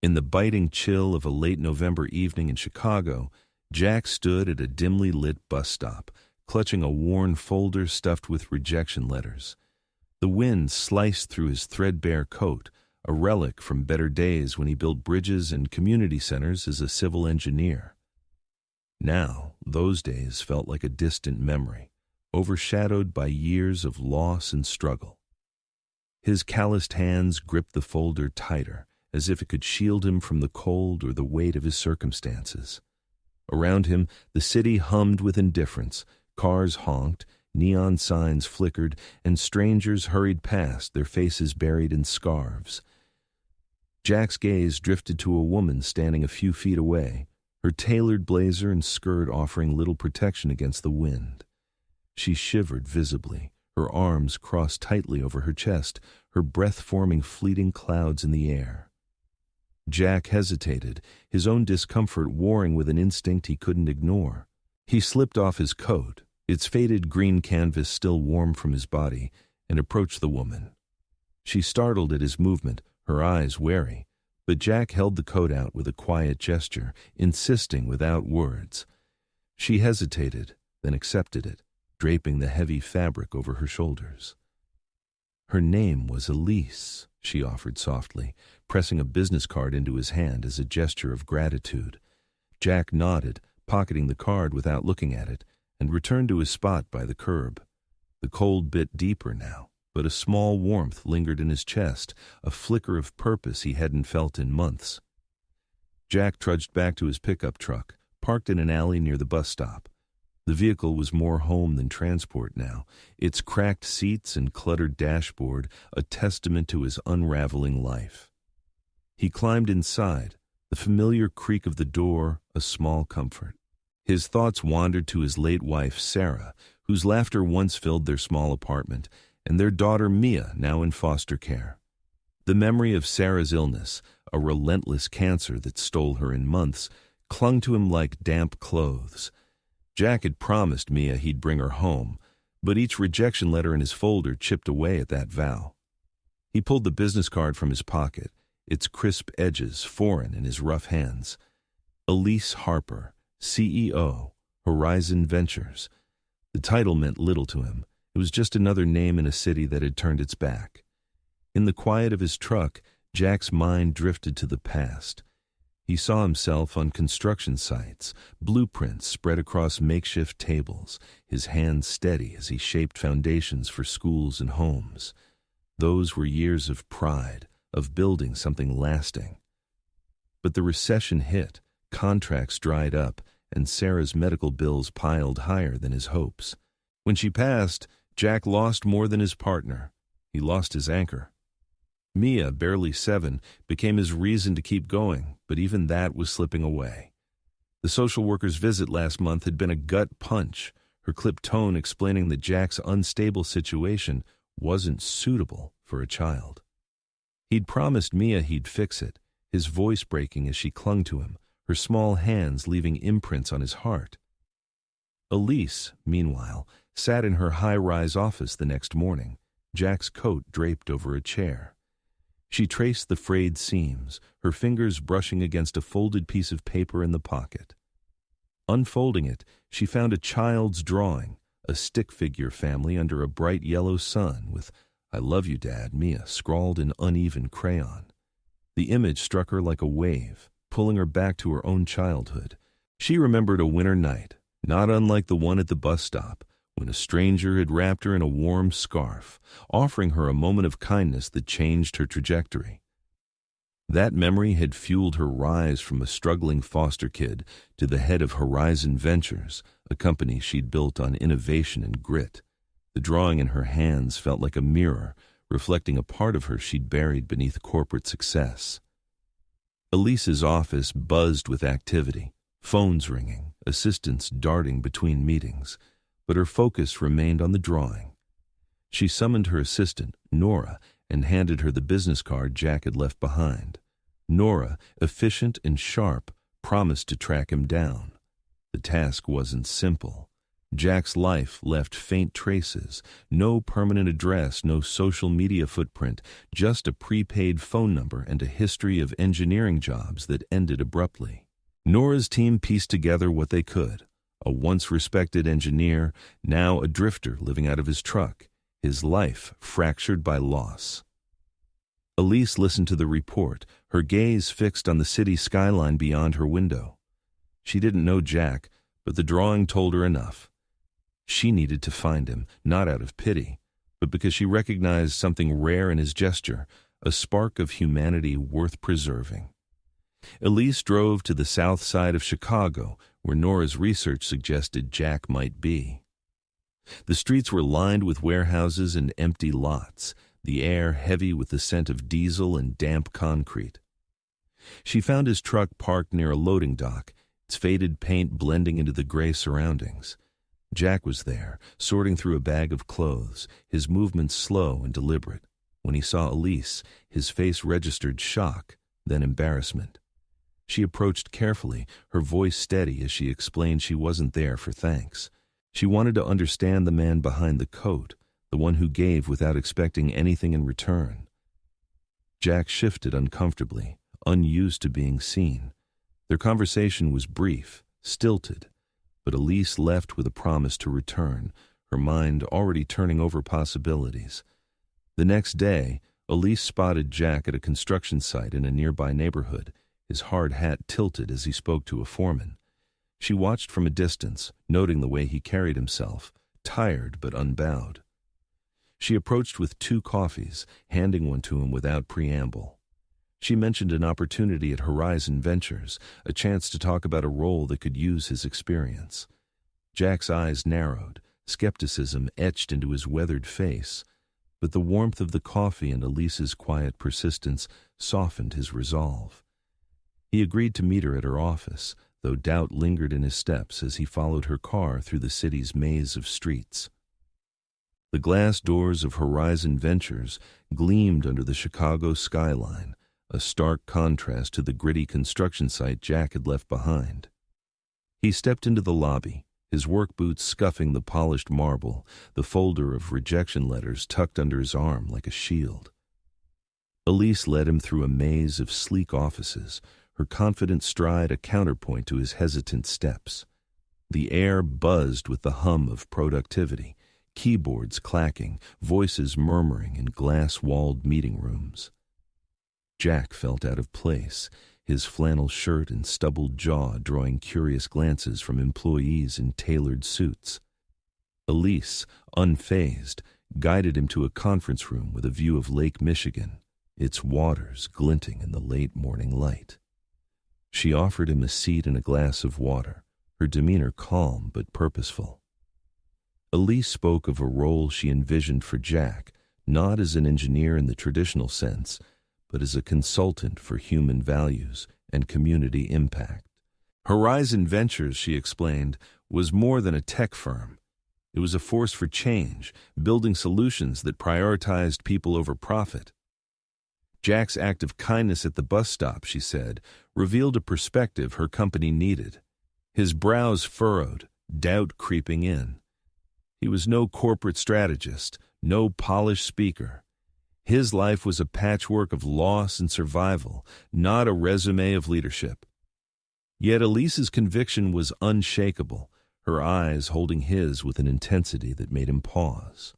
In the biting chill of a late November evening in Chicago, Jack stood at a dimly lit bus stop, clutching a worn folder stuffed with rejection letters. The wind sliced through his threadbare coat, a relic from better days when he built bridges and community centers as a civil engineer. Now, those days felt like a distant memory, overshadowed by years of loss and struggle. His calloused hands gripped the folder tighter, as if it could shield him from the cold or the weight of his circumstances. Around him, the city hummed with indifference. Cars honked, neon signs flickered, and strangers hurried past, their faces buried in scarves. Jack's gaze drifted to a woman standing a few feet away, her tailored blazer and skirt offering little protection against the wind. She shivered visibly, her arms crossed tightly over her chest, her breath forming fleeting clouds in the air. Jack hesitated, his own discomfort warring with an instinct he couldn't ignore. He slipped off his coat, its faded green canvas still warm from his body, and approached the woman. She startled at his movement, her eyes wary, but Jack held the coat out with a quiet gesture, insisting without words. She hesitated, then accepted it, draping the heavy fabric over her shoulders. Her name was Elise, she offered softly, pressing a business card into his hand as a gesture of gratitude. Jack nodded, pocketing the card without looking at it, and returned to his spot by the curb. The cold bit deeper now, but a small warmth lingered in his chest, a flicker of purpose he hadn't felt in months. Jack trudged back to his pickup truck, parked in an alley near the bus stop. The vehicle was more home than transport now, its cracked seats and cluttered dashboard a testament to his unraveling life. He climbed inside, the familiar creak of the door a small comfort. His thoughts wandered to his late wife, Sarah, whose laughter once filled their small apartment, and their daughter, Mia, now in foster care. The memory of Sarah's illness, a relentless cancer that stole her in months, clung to him like damp clothes. Jack had promised Mia he'd bring her home, but each rejection letter in his folder chipped away at that vow. He pulled the business card from his pocket, its crisp edges foreign in his rough hands. Elise Harper, CEO, Horizon Ventures. The title meant little to him. It was just another name in a city that had turned its back. In the quiet of his truck, Jack's mind drifted to the past. He saw himself on construction sites, blueprints spread across makeshift tables, his hands steady as he shaped foundations for schools and homes. Those were years of pride, of building something lasting. But the recession hit, contracts dried up, and Sarah's medical bills piled higher than his hopes. When she passed, Jack lost more than his partner. He lost his anchor. Mia, barely 7, became his reason to keep going, but even that was slipping away. The social worker's visit last month had been a gut punch, her clipped tone explaining that Jack's unstable situation wasn't suitable for a child. He'd promised Mia he'd fix it, his voice breaking as she clung to him, her small hands leaving imprints on his heart. Elise, meanwhile, sat in her high-rise office the next morning, Jack's coat draped over a chair. She traced the frayed seams, her fingers brushing against a folded piece of paper in the pocket. Unfolding it, she found a child's drawing, a stick figure family under a bright yellow sun with "I love you, Dad, Mia," scrawled in uneven crayon. The image struck her like a wave, pulling her back to her own childhood. She remembered a winter night, not unlike the one at the bus stop, when a stranger had wrapped her in a warm scarf, offering her a moment of kindness that changed her trajectory. That memory had fueled her rise from a struggling foster kid to the head of Horizon Ventures, a company she'd built on innovation and grit. The drawing in her hands felt like a mirror, reflecting a part of her she'd buried beneath corporate success. Elise's office buzzed with activity, phones ringing, assistants darting between meetings, but her focus remained on the drawing. She summoned her assistant, Nora, and handed her the business card Jack had left behind. Nora, efficient and sharp, promised to track him down. The task wasn't simple. Jack's life left faint traces, no permanent address, no social media footprint, just a prepaid phone number and a history of engineering jobs that ended abruptly. Nora's team pieced together what they could. A once respected engineer, now a drifter living out of his truck, his life fractured by loss. Elise listened to the report, her gaze fixed on the city skyline beyond her window. She didn't know Jack, but the drawing told her enough. She needed to find him, not out of pity, but because she recognized something rare in his gesture, a spark of humanity worth preserving. Elise drove to the south side of Chicago, where Nora's research suggested Jack might be. The streets were lined with warehouses and empty lots, the air heavy with the scent of diesel and damp concrete. She found his truck parked near a loading dock, its faded paint blending into the gray surroundings. Jack was there, sorting through a bag of clothes, his movements slow and deliberate. When he saw Elise, his face registered shock, then embarrassment. She approached carefully, her voice steady as she explained she wasn't there for thanks. She wanted to understand the man behind the coat, the one who gave without expecting anything in return. Jack shifted uncomfortably, unused to being seen. Their conversation was brief, stilted, but Elise left with a promise to return, her mind already turning over possibilities. The next day, Elise spotted Jack at a construction site in a nearby neighborhood, his hard hat tilted as he spoke to a foreman. She watched from a distance, noting the way he carried himself, tired but unbowed. She approached with 2 coffees, handing one to him without preamble. She mentioned an opportunity at Horizon Ventures, a chance to talk about a role that could use his experience. Jack's eyes narrowed, skepticism etched into his weathered face, but the warmth of the coffee and Elise's quiet persistence softened his resolve. He agreed to meet her at her office, though doubt lingered in his steps as he followed her car through the city's maze of streets. The glass doors of Horizon Ventures gleamed under the Chicago skyline, a stark contrast to the gritty construction site Jack had left behind. He stepped into the lobby, his work boots scuffing the polished marble, the folder of rejection letters tucked under his arm like a shield. Elise led him through a maze of sleek offices, her confident stride a counterpoint to his hesitant steps. The air buzzed with the hum of productivity, keyboards clacking, voices murmuring in glass-walled meeting rooms. Jack felt out of place, his flannel shirt and stubbled jaw drawing curious glances from employees in tailored suits. Elise, unfazed, guided him to a conference room with a view of Lake Michigan, its waters glinting in the late morning light. She offered him a seat and a glass of water, her demeanor calm but purposeful. Elise spoke of a role she envisioned for Jack, not as an engineer in the traditional sense, but as a consultant for human values and community impact. Horizon Ventures, she explained, was more than a tech firm. It was a force for change, building solutions that prioritized people over profit. Jack's act of kindness at the bus stop, she said, revealed a perspective her company needed. His brows furrowed, doubt creeping in. He was no corporate strategist, no polished speaker. His life was a patchwork of loss and survival, not a resume of leadership. Yet Elise's conviction was unshakable, her eyes holding his with an intensity that made him pause.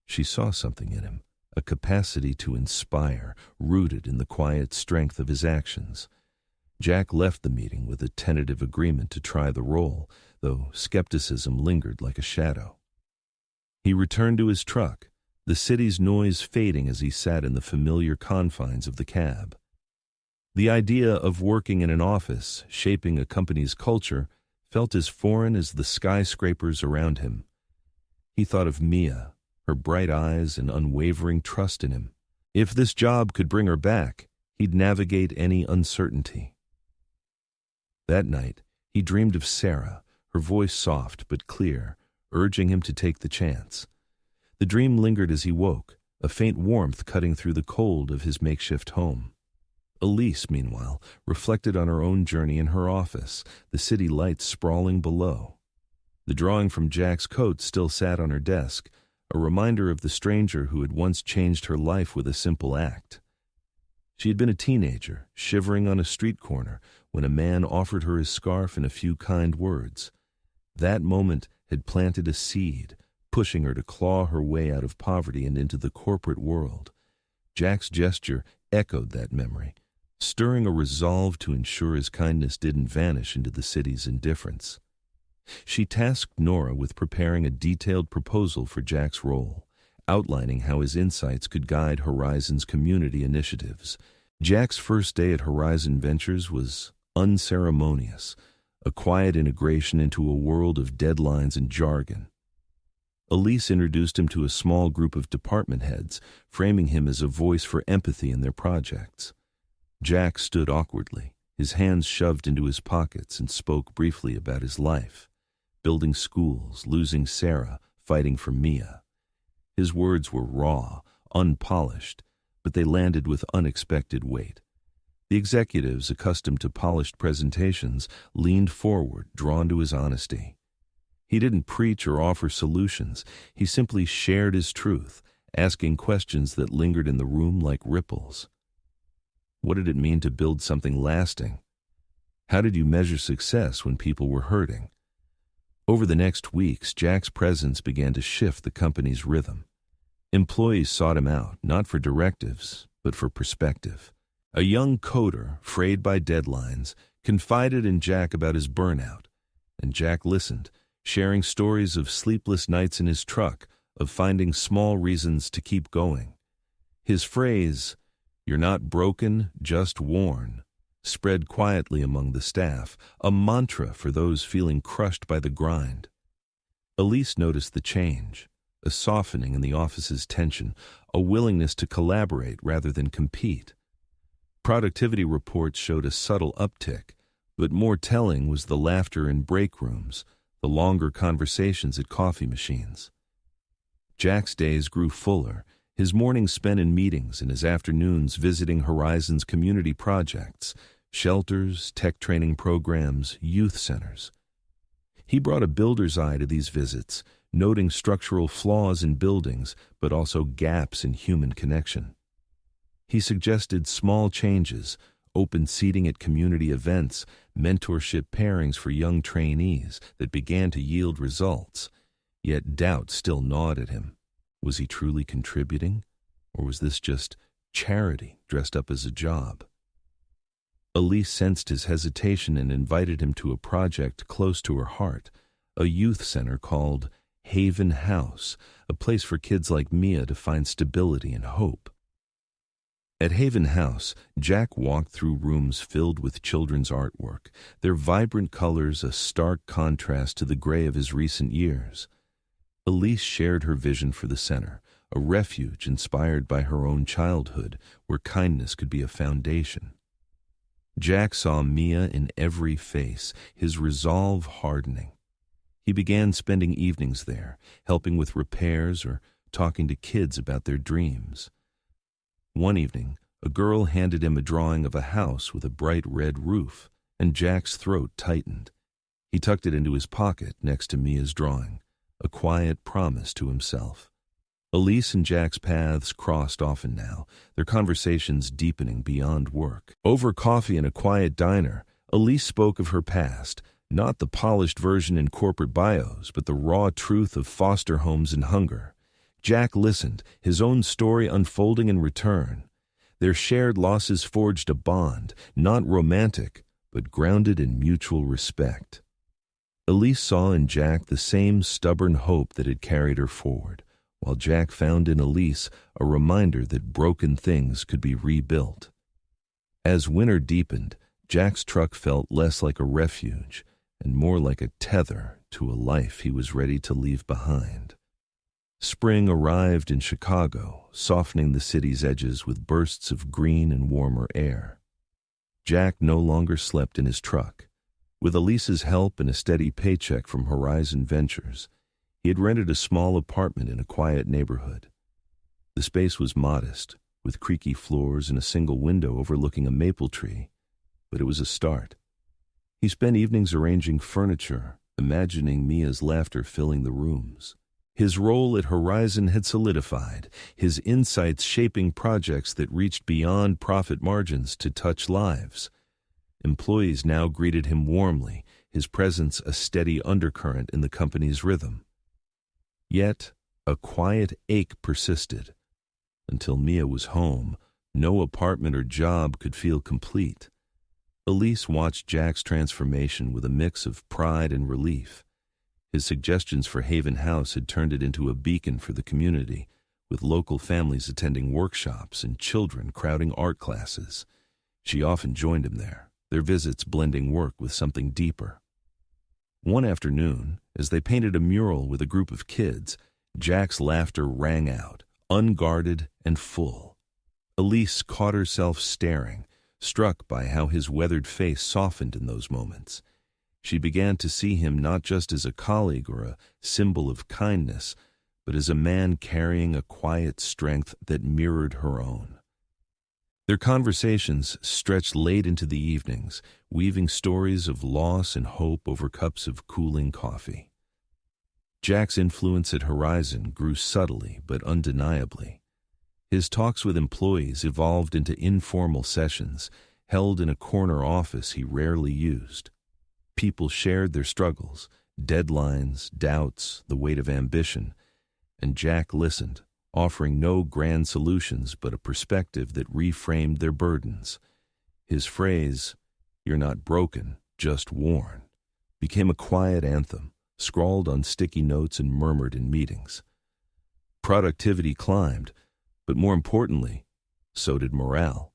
She saw something in him, a capacity to inspire, rooted in the quiet strength of his actions. Jack left the meeting with a tentative agreement to try the role, though skepticism lingered like a shadow. He returned to his truck, the city's noise fading as he sat in the familiar confines of the cab. The idea of working in an office, shaping a company's culture, felt as foreign as the skyscrapers around him. He thought of Mia, her bright eyes and unwavering trust in him. If this job could bring her back, he'd navigate any uncertainty. That night, he dreamed of Sarah, her voice soft but clear, urging him to take the chance. The dream lingered as he woke, a faint warmth cutting through the cold of his makeshift home. Elise, meanwhile, reflected on her own journey in her office, the city lights sprawling below. The drawing from Jack's coat still sat on her desk, a reminder of the stranger who had once changed her life with a simple act. She had been a teenager, shivering on a street corner, when a man offered her his scarf and a few kind words. That moment had planted a seed, pushing her to claw her way out of poverty and into the corporate world. Jack's gesture echoed that memory, stirring a resolve to ensure his kindness didn't vanish into the city's indifference. She tasked Nora with preparing a detailed proposal for Jack's role, outlining how his insights could guide Horizon's community initiatives. Jack's first day at Horizon Ventures was unceremonious, a quiet integration into a world of deadlines and jargon. Elise introduced him to a small group of department heads, framing him as a voice for empathy in their projects. Jack stood awkwardly, his hands shoved into his pockets, and spoke briefly about his life. Building schools, losing Sarah, fighting for Mia. His words were raw, unpolished, but they landed with unexpected weight. The executives, accustomed to polished presentations, leaned forward, drawn to his honesty. He didn't preach or offer solutions. He simply shared his truth, asking questions that lingered in the room like ripples. What did it mean to build something lasting? How did you measure success when people were hurting? Over the next weeks, Jack's presence began to shift the company's rhythm. Employees sought him out, not for directives, but for perspective. A young coder, frayed by deadlines, confided in Jack about his burnout, and Jack listened, sharing stories of sleepless nights in his truck, of finding small reasons to keep going. His phrase, "You're not broken, just worn," spread quietly among the staff, a mantra for those feeling crushed by the grind. Elise noticed the change, a softening in the office's tension, a willingness to collaborate rather than compete. Productivity reports showed a subtle uptick, but more telling was the laughter in break rooms, the longer conversations at coffee machines. Jack's days grew fuller, his mornings spent in meetings and his afternoons visiting Horizon's community projects, shelters, tech training programs, youth centers. He brought a builder's eye to these visits, noting structural flaws in buildings, but also gaps in human connection. He suggested small changes, open seating at community events, mentorship pairings for young trainees that began to yield results. Yet doubt still gnawed at him. Was he truly contributing? Or was this just charity dressed up as a job? Elise sensed his hesitation and invited him to a project close to her heart, a youth center called Haven House, a place for kids like Mia to find stability and hope. At Haven House, Jack walked through rooms filled with children's artwork, their vibrant colors a stark contrast to the gray of his recent years. Elise shared her vision for the center, a refuge inspired by her own childhood, where kindness could be a foundation. Jack saw Mia in every face, his resolve hardening. He began spending evenings there, helping with repairs or talking to kids about their dreams. One evening, a girl handed him a drawing of a house with a bright red roof, and Jack's throat tightened. He tucked it into his pocket next to Mia's drawing, a quiet promise to himself. Elise and Jack's paths crossed often now, their conversations deepening beyond work. Over coffee in a quiet diner, Elise spoke of her past, not the polished version in corporate bios, but the raw truth of foster homes and hunger. Jack listened, his own story unfolding in return. Their shared losses forged a bond, not romantic, but grounded in mutual respect. Elise saw in Jack the same stubborn hope that had carried her forward, while Jack found in Elise a reminder that broken things could be rebuilt. As winter deepened, Jack's truck felt less like a refuge and more like a tether to a life he was ready to leave behind. Spring arrived in Chicago, softening the city's edges with bursts of green and warmer air. Jack no longer slept in his truck. With Elise's help and a steady paycheck from Horizon Ventures, he had rented a small apartment in a quiet neighborhood. The space was modest, with creaky floors and a single window overlooking a maple tree, but it was a start. He spent evenings arranging furniture, imagining Mia's laughter filling the rooms. His role at Horizon had solidified, his insights shaping projects that reached beyond profit margins to touch lives. Employees now greeted him warmly, his presence a steady undercurrent in the company's rhythm. Yet, a quiet ache persisted. Until Mia was home, no apartment or job could feel complete. Elise watched Jack's transformation with a mix of pride and relief. His suggestions for Haven House had turned it into a beacon for the community, with local families attending workshops and children crowding art classes. She often joined him there, their visits blending work with something deeper. One afternoon, as they painted a mural with a group of kids, Jack's laughter rang out, unguarded and full. Elise caught herself staring, struck by how his weathered face softened in those moments. She began to see him not just as a colleague or a symbol of kindness, but as a man carrying a quiet strength that mirrored her own. Their conversations stretched late into the evenings, weaving stories of loss and hope over cups of cooling coffee. Jack's influence at Horizon grew subtly but undeniably. His talks with employees evolved into informal sessions, held in a corner office he rarely used. People shared their struggles, deadlines, doubts, the weight of ambition, and Jack listened, offering no grand solutions but a perspective that reframed their burdens. His phrase, "You're not broken, just worn," became a quiet anthem, scrawled on sticky notes and murmured in meetings. Productivity climbed, but more importantly, so did morale.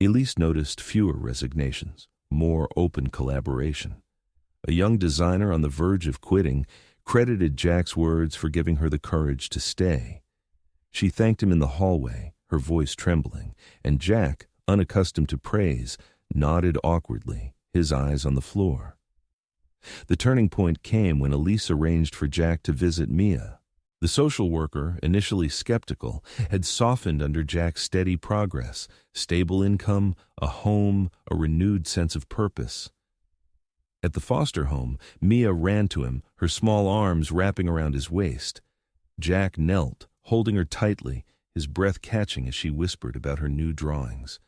Elise noticed fewer resignations, more open collaboration. A young designer on the verge of quitting credited Jack's words for giving her the courage to stay. She thanked him in the hallway, her voice trembling, and Jack, unaccustomed to praise, nodded awkwardly, his eyes on the floor. The turning point came when Elise arranged for Jack to visit Mia. The social worker, initially skeptical, had softened under Jack's steady progress, stable income, a home, a renewed sense of purpose. At the foster home, Mia ran to him, her small arms wrapping around his waist. Jack knelt, holding her tightly, his breath catching as she whispered about her new drawings.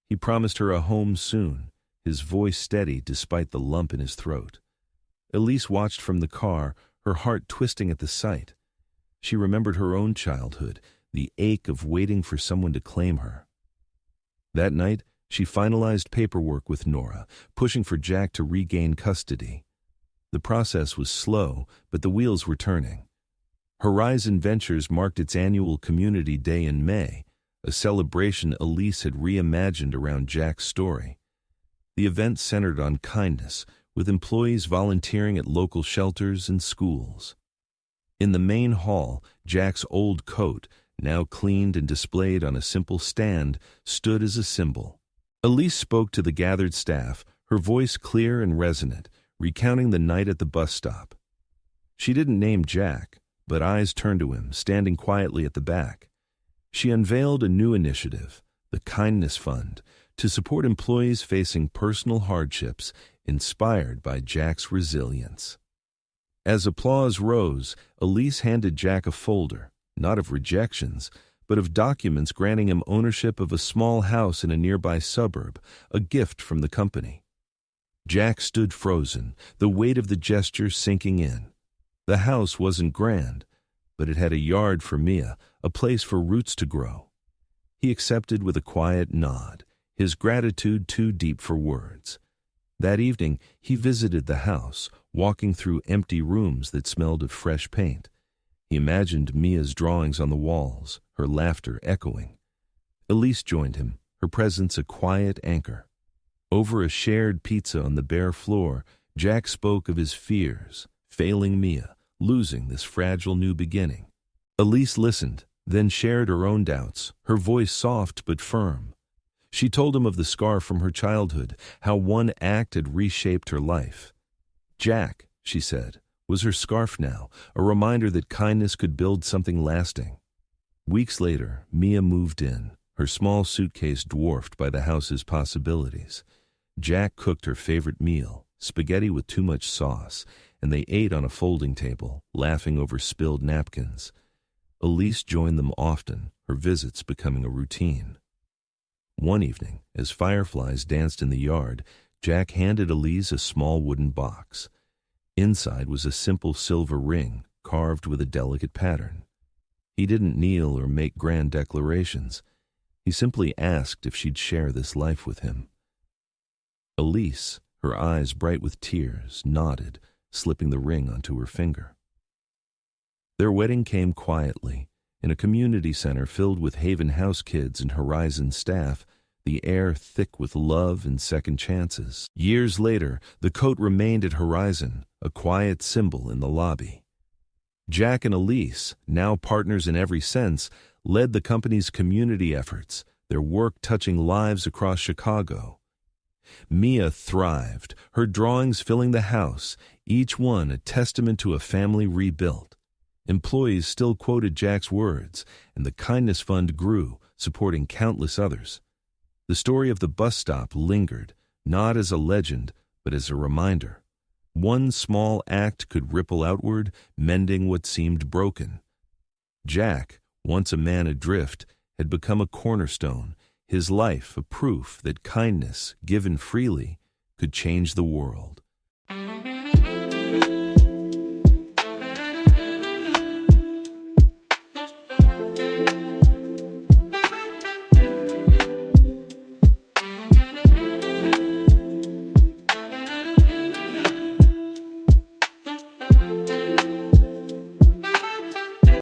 He promised her a home soon, his voice steady despite the lump in his throat. Elise watched from the car, her heart twisting at the sight. She remembered her own childhood, the ache of waiting for someone to claim her. That night, she finalized paperwork with Nora, pushing for Jack to regain custody. The process was slow, but the wheels were turning. Horizon Ventures marked its annual Community Day in May, a celebration Elise had reimagined around Jack's story. The event centered on kindness, with employees volunteering at local shelters and schools. In the main hall, Jack's old coat, now cleaned and displayed on a simple stand, stood as a symbol. Elise spoke to the gathered staff, her voice clear and resonant, recounting the night at the bus stop. She didn't name Jack, but eyes turned to him, standing quietly at the back. She unveiled a new initiative, the Kindness Fund, to support employees facing personal hardships, inspired by Jack's resilience. As applause rose, Elise handed Jack a folder, not of rejections, but of documents granting him ownership of a small house in a nearby suburb, a gift from the company. Jack stood frozen, the weight of the gesture sinking in. The house wasn't grand, but it had a yard for Mia, a place for roots to grow. He accepted with a quiet nod, his gratitude too deep for words. That evening, he visited the house, walking through empty rooms that smelled of fresh paint. He imagined Mia's drawings on the walls, her laughter echoing. Elise joined him, her presence a quiet anchor. Over a shared pizza on the bare floor, Jack spoke of his fears, failing Mia, losing this fragile new beginning. Elise listened, then shared her own doubts, her voice soft but firm. She told him of the scar from her childhood, how one act had reshaped her life. Jack, she said, was her scarf now, a reminder that kindness could build something lasting. Weeks later, Mia moved in, her small suitcase dwarfed by the house's possibilities. Jack cooked her favorite meal, spaghetti with too much sauce, and they ate on a folding table, laughing over spilled napkins. Elise joined them often, her visits becoming a routine. One evening, as fireflies danced in the yard, Jack handed Elise a small wooden box. Inside was a simple silver ring, carved with a delicate pattern. He didn't kneel or make grand declarations. He simply asked if she'd share this life with him. Elise, her eyes bright with tears, nodded, slipping the ring onto her finger. Their wedding came quietly, in a community center filled with Haven House kids and Horizon staff, the air thick with love and second chances. Years later, the coat remained at Horizon, a quiet symbol in the lobby. Jack and Elise, now partners in every sense, led the company's community efforts, their work touching lives across Chicago. Mia thrived, her drawings filling the house, each one a testament to a family rebuilt. Employees still quoted Jack's words, and the Kindness Fund grew, supporting countless others. The story of the bus stop lingered, not as a legend, but as a reminder. One small act could ripple outward, mending what seemed broken. Jack, once a man adrift, had become a cornerstone, his life a proof that kindness, given freely, could change the world.